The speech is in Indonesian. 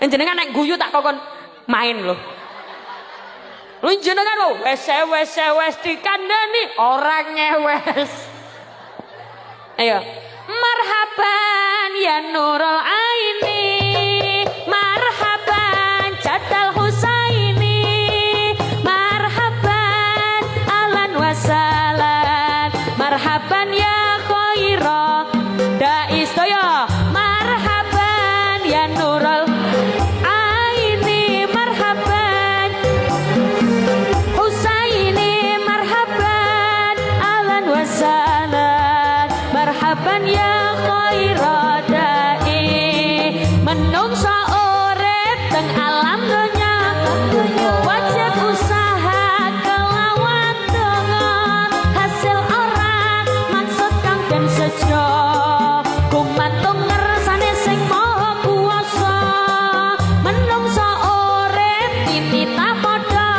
Jenengan nek guyu tak kokon main lho. Lu jenengan lho wes dikandani orang nyewes. Ayo. Marhaban ya Nurul Aini, marhaban Jadal Husaini, marhaban alan wasalan, marhaban ya khaira dai sedaya, marhaban ya Nurul Aini, marhaban Husaini, marhaban alan wasalan, marhaban ya khaira dai. Menungso urip teng alam donya wajib usaha kelawan donga, hasil ora maksud kang ben sejo, gumantung ngersane sing maha kuwasa. Menungso urip titita padha